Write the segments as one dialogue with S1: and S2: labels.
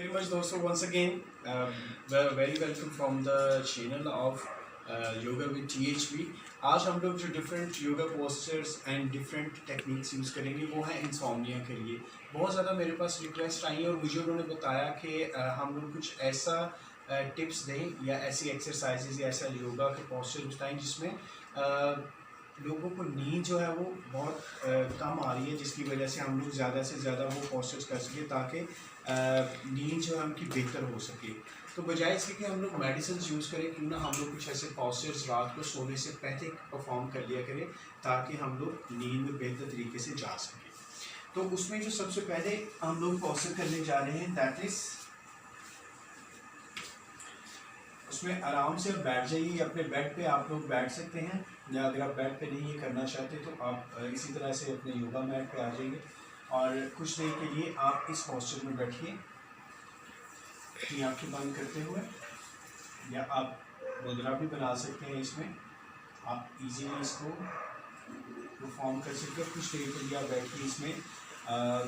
S1: very much दोस्तों once again very welcome from the channel of yoga with THB। आज हम लोग जो different yoga postures and different techniques use करेंगे वो है insomnia के लिए। बहुत ज़्यादा मेरे पास रिक्वेस्ट आई है और मुझे उन्होंने बताया कि हम लोग कुछ ऐसा टिप्स दें या ऐसी एक्सरसाइजेज या ऐसा योगा के पोस्चर बताएं जिसमें लोगों को नींद जो है वो बहुत कम आ रही है, जिसकी वजह से हम लोग ज़्यादा से ज़्यादा वो पोस्चर्स कर सकें ताकि नींद जो है उनकी बेहतर हो सके। तो बजाय इसके कि हम लोग मेडिसिन यूज़ करें, क्यों ना हम लोग कुछ ऐसे पोस्चर्स रात को सोने से पहले परफॉर्म कर लिया करें ताकि हम लोग नींद में बेहतर तरीके से जा सकें। तो उसमें जो सबसे पहले हम लोग पोस्चर करने जा रहे हैं दैट इज़, उसमें आराम से बैठ जाइए। अपने बेड पे आप लोग बैठ सकते हैं, या अगर आप बेड पे नहीं ये करना चाहते तो आप इसी तरह से अपने योगा मैट पे आ जाइए और कुछ देर के लिए आप इस पोस्चर में बैठिए, अपनी आँखें बंद करते हुए, या आप मुद्रा भी बना सकते हैं। इसमें आप इजीली इसको परफॉर्म कर सकते हैं। कुछ देर के लिए आप बैठिए इसमें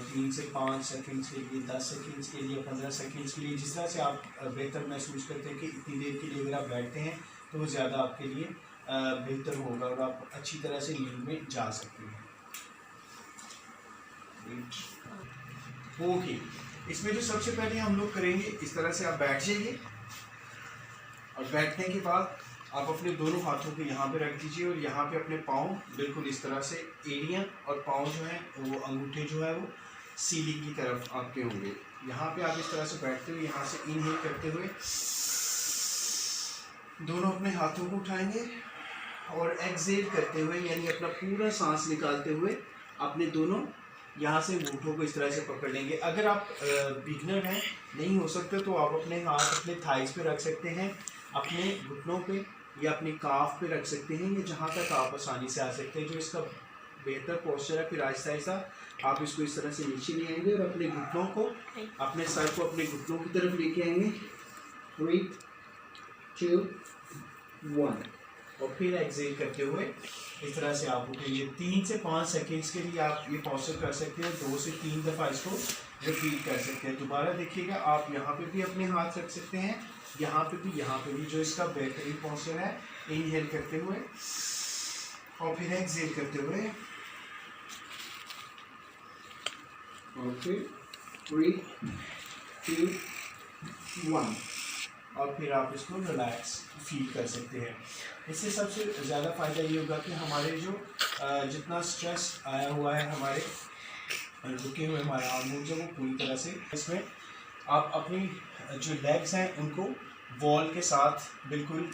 S1: 3 से 5 सेकंड्स के लिए, 10 सेकंड्स के लिए, 15 सेकंड्स के लिए, जिस तरह से आप बेहतर महसूस करते हैं कि इतनी देर के लिए अगर आप बैठते हैं तो वो ज़्यादा आपके लिए बेहतर होगा और आप अच्छी तरह से नींद में जा सकते हैं। ओके, इसमें जो सबसे पहले हम लोग करेंगे, इस तरह से आप बैठ जाइए और बैठने के बाद आप अपने दोनों हाथों को यहाँ पे रख दीजिए और यहाँ पे अपने पाँव बिल्कुल इस तरह से, एड़ियाँ और पाँव जो है वो अंगूठे जो है वो सीलिंग की तरफ आपके होंगे। यहाँ पे आप इस तरह से बैठते हुए यहाँ से इनहेल करते हुए दोनों अपने हाथों को उठाएंगे और एक्सहेल करते हुए, यानी अपना पूरा सांस निकालते हुए अपने दोनों यहाँ से घुटनों को इस तरह से पकड़ लेंगे। अगर आप बिगनर हैं, नहीं हो सकते, तो आप अपने हाथ अपने थाइस पे रख सकते हैं, अपने घुटनों पे या अपनी काफ पे रख सकते हैं, या जहाँ तक आप आसानी से आ सकते हैं। जो इसका बेहतर पोस्चर है, फिर आहिस्ता आहिस्ता आप इसको इस तरह से नीचे ले आएंगे और अपने घुटनों को, अपने सर को अपने घुटनों की तरफ लेके आएंगे। 3, 2, 1 और फिर एक्सहेल करते हुए इस तरह से आप उठेंगे। 3 से 5 सेकेंड्स के लिए आप ये पोस्चर कर सकते हैं। 2 से 3 दफ़ा इसको रिपीट कर सकते हैं। दोबारा देखिएगा, आप यहाँ पे भी अपने हाथ रख सकते हैं, यहाँ पे भी, यहाँ पे भी। जो इसका बेहतरीन पोस्चर है, इनहेल करते हुए और फिर एक्सहेल करते हुए, और फिर 3, 2, 1 और फिर आप इसको रिलैक्स फील कर सकते हैं। इससे सबसे ज़्यादा फ़ायदा ये होगा कि हमारे जो जितना स्ट्रेस आया हुआ है, हमारे रुके हुए हमारे हार्मोन जो, वो पूरी तरह से, इसमें आप अपनी जो लेग्स हैं उनको वॉल के साथ बिल्कुल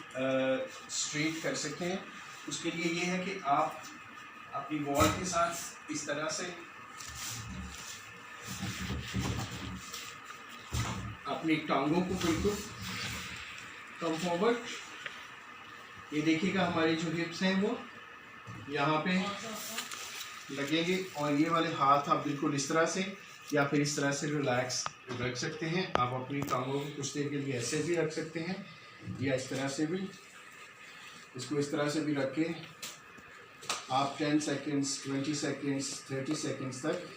S1: स्ट्रेट कर सकते हैं। उसके लिए ये है कि आप अपनी वॉल के साथ इस तरह से अपनी टांगों को बिल्कुल कम फॉरवर्ड, ये देखिएगा हमारी जो हिप्स हैं वो यहाँ पे लगेंगे और ये वाले हाथ आप बिल्कुल इस तरह से या फिर इस तरह से रिलैक्स रख सकते हैं। आप अपनी टांगों को कुछ देर के लिए ऐसे भी रख सकते हैं या इस तरह से भी, इसको इस तरह से भी रख के आप 10 सेकेंड्स, 20 सेकेंड्स, 30 सेकेंड्स तक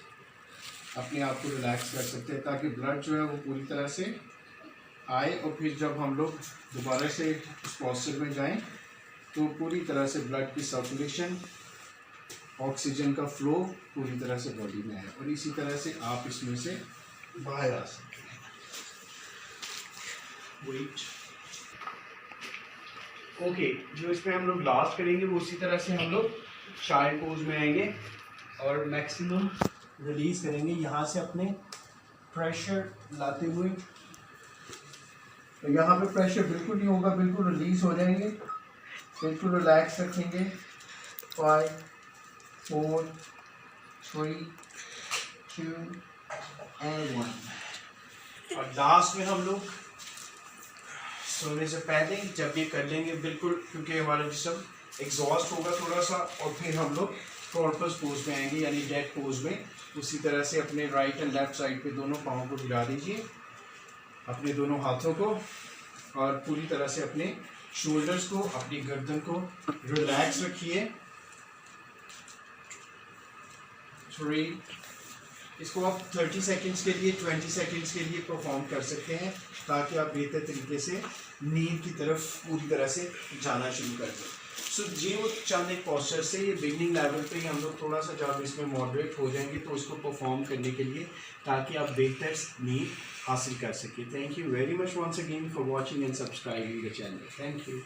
S1: अपने आप को रिलैक्स कर सकते हैं ताकि ब्लड जो है वो पूरी तरह से आए। और फिर जब हम लोग दोबारा से उस पोस्चर में जाएं तो पूरी तरह से ब्लड की सर्कुलेशन, ऑक्सीजन का फ्लो पूरी तरह से बॉडी में है और इसी तरह से आप इसमें से बाहर आ सकते हैं। वेट ओके, जो इसमें हम लोग लास्ट करेंगे वो उसी तरह से हम लोग चाइल्ड पोज में आएंगे और मैक्सिमम रिलीज करेंगे यहाँ से अपने प्रेशर लाते हुए। तो यहाँ पे प्रेशर बिल्कुल नहीं होगा, बिल्कुल रिलीज हो जाएंगे, बिल्कुल रिलैक्स रखेंगे। 5, 4, 3, 2 and 1 और लास्ट में हम लोग सोने से पहले जब ये कर लेंगे बिल्कुल, क्योंकि हमारा जिस्म एग्जॉस्ट होगा थोड़ा सा, और फिर हम लोग कॉर्पस पोज में आएंगे यानी डेड पोज में। उसी तरह से अपने राइट एंड लेफ्ट साइड पे दोनों पाँव को हिला दीजिए, अपने दोनों हाथों को, और पूरी तरह से अपने शोल्डर्स को, अपनी गर्दन को रिलैक्स रखिए। 3, इसको आप 30 सेकंड्स के लिए 20 सेकंड्स के लिए परफॉर्म कर सकते हैं ताकि आप बेहतर तरीके से नींद की तरफ पूरी तरह से जाना शुरू कर दें। सो ये वो चंद एक पोस्चर से ये बिगनिंग लेवल पे ही हम लोग थोड़ा सा जब इसमें मॉडरेट हो जाएंगे तो उसको परफॉर्म करने के लिए ताकि आप बेहतर नींद हासिल कर सकें। Thank you very much once again for watching and subscribing the channel. Thank you.